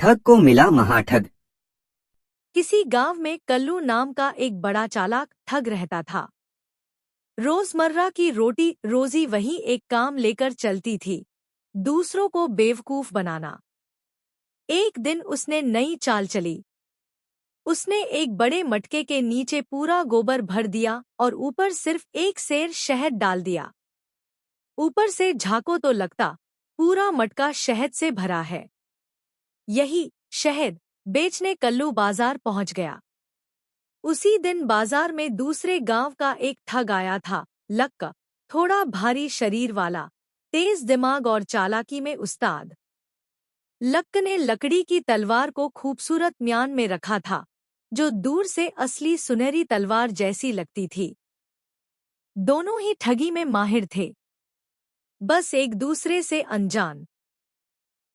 ठग को मिला महाठग। किसी गांव में कल्लू नाम का एक बड़ा चालाक ठग रहता था। रोजमर्रा की रोटी रोजी वही एक काम लेकर चलती थी, दूसरों को बेवकूफ बनाना। एक दिन उसने नई चाल चली। उसने एक बड़े मटके के नीचे पूरा गोबर भर दिया और ऊपर सिर्फ एक सेर शहद डाल दिया। ऊपर से झांको तो लगता पूरा मटका शहद से भरा है। यही शहद बेचने कल्लू बाजार पहुंच गया। उसी दिन बाजार में दूसरे गांव का एक ठग आया था, लक्का, थोड़ा भारी शरीर वाला, तेज दिमाग और चालाकी में उस्ताद। लक्क ने लकड़ी की तलवार को खूबसूरत म्यान में रखा था, जो दूर से असली सुनहरी तलवार जैसी लगती थी। दोनों ही ठगी में माहिर थे, बस एक दूसरे से अनजान।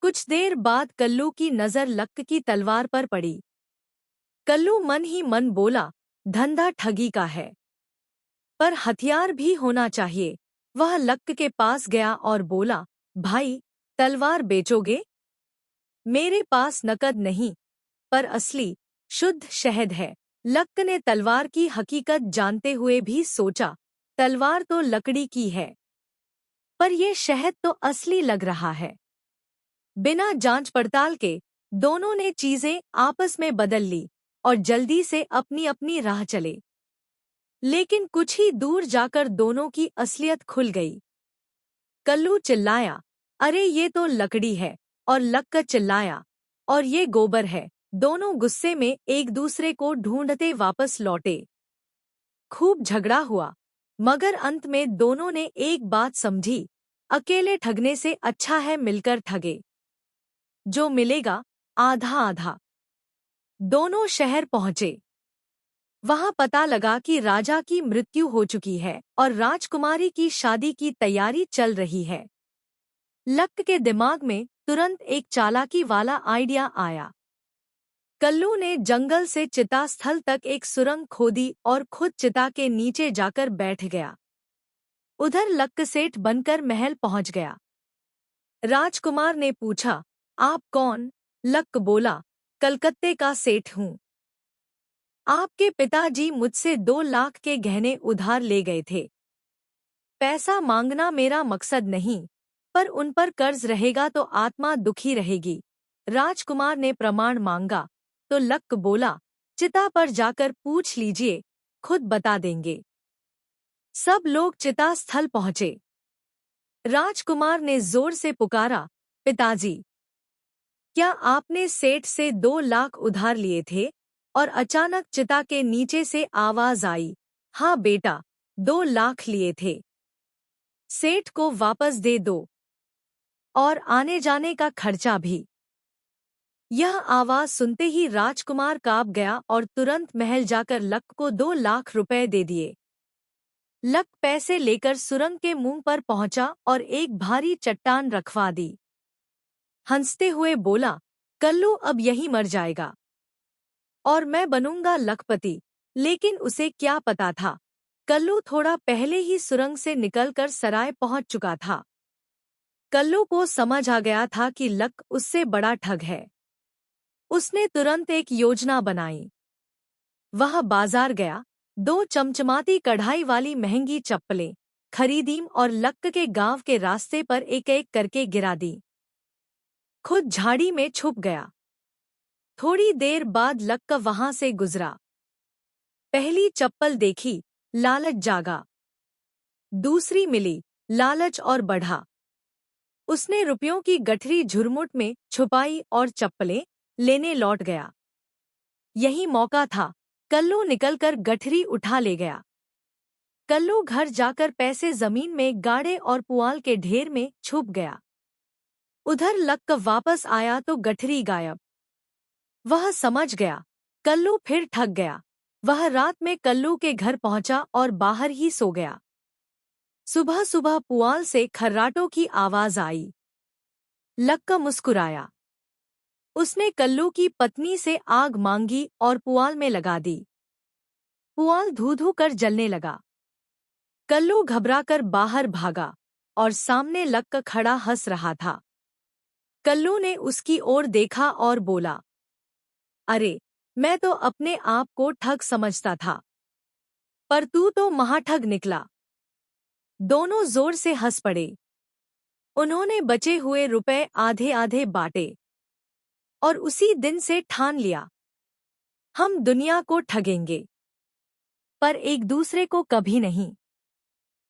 कुछ देर बाद कल्लू की नजर लक्क की तलवार पर पड़ी। कल्लू मन ही मन बोला, धंधा ठगी का है, पर हथियार भी होना चाहिए। वह लक्क के पास गया और बोला, भाई, तलवार बेचोगे? मेरे पास नकद नहीं, पर असली शुद्ध शहद है। लक्क ने तलवार की हकीकत जानते हुए भी सोचा, तलवार तो लकड़ी की है, पर यह शहद तो असली लग रहा है। बिना जांच पड़ताल के दोनों ने चीजें आपस में बदल ली और जल्दी से अपनी अपनी राह चले। लेकिन कुछ ही दूर जाकर दोनों की असलियत खुल गई। कल्लू चिल्लाया, अरे ये तो लकड़ी है, और लक्क चिल्लाया, और ये गोबर है। दोनों गुस्से में एक दूसरे को ढूंढते वापस लौटे। खूब झगड़ा हुआ, मगर अंत में दोनों ने एक बात समझी, अकेले ठगने से अच्छा है मिलकर ठगे। जो मिलेगा आधा आधा। दोनों शहर पहुंचे। वहां पता लगा कि राजा की मृत्यु हो चुकी है और राजकुमारी की शादी की तैयारी चल रही है। लक्क के दिमाग में तुरंत एक चालाकी वाला आइडिया आया। कल्लू ने जंगल से चिता स्थल तक एक सुरंग खोदी और खुद चिता के नीचे जाकर बैठ गया। उधर लक्क सेठ बनकर महल पहुंच गया। राजकुमार ने पूछा, आप कौन? लक्क बोला, कलकत्ते का सेठ हूँ। आपके पिताजी मुझसे 2 लाख के गहने उधार ले गए थे। पैसा मांगना मेरा मकसद नहीं, पर उन पर कर्ज रहेगा तो आत्मा दुखी रहेगी। राजकुमार ने प्रमाण मांगा तो लक्क बोला, चिता पर जाकर पूछ लीजिए, खुद बता देंगे। सब लोग चिता स्थल पहुंचे। राजकुमार ने जोर से पुकारा, पिताजी, क्या आपने सेठ से 2 लाख उधार लिए थे? और अचानक चिता के नीचे से आवाज आई, हाँ बेटा, 2 लाख लिए थे। सेठ को वापस दे दो, और आने जाने का खर्चा भी। यह आवाज सुनते ही राजकुमार कांप गया और तुरंत महल जाकर लक्क को 2 लाख रुपए दे दिए। लक्क पैसे लेकर सुरंग के मुंह पर पहुंचा और एक भारी चट्टान रखवा दी। हंसते हुए बोला, कल्लू अब यही मर जाएगा और मैं बनूंगा लखपति। लेकिन उसे क्या पता था, कल्लू थोड़ा पहले ही सुरंग से निकलकर सराय पहुंच चुका था। कल्लू को समझ आ गया था कि लक्क उससे बड़ा ठग है। उसने तुरंत एक योजना बनाई। वह बाजार गया, 2 चमचमाती कढ़ाई वाली महंगी चप्पलें खरीदीं और लक्क के गांव के रास्ते पर एक एक करके गिरा दी। खुद झाड़ी में छुप गया। थोड़ी देर बाद लक्क वहां से गुजरा। पहली चप्पल देखी, लालच जागा। दूसरी मिली, लालच और बढ़ा। उसने रुपयों की गठरी झुरमुट में छुपाई और चप्पलें लेने लौट गया। यही मौका था, कल्लू निकलकर गठरी उठा ले गया। कल्लू घर जाकर पैसे जमीन में गाड़े और पुआल के ढेर में छुप गया। उधर लक्क वापस आया तो गठरी गायब। वह समझ गया, कल्लू फिर ठग गया। वह रात में कल्लू के घर पहुंचा और बाहर ही सो गया। सुबह सुबह पुआल से खर्राटों की आवाज आई। लक्क मुस्कुराया। उसने कल्लू की पत्नी से आग मांगी और पुआल में लगा दी। पुआल धू धू कर जलने लगा। कल्लू घबराकर बाहर भागा और सामने लक्क खड़ा हंस रहा था। कल्लू ने उसकी ओर देखा और बोला, अरे, मैं तो अपने आप को ठग समझता था, पर तू तो महाठग निकला। दोनों जोर से हंस पड़े। उन्होंने बचे हुए रुपए आधे आधे बांटे और उसी दिन से ठान लिया, हम दुनिया को ठगेंगे, पर एक दूसरे को कभी नहीं।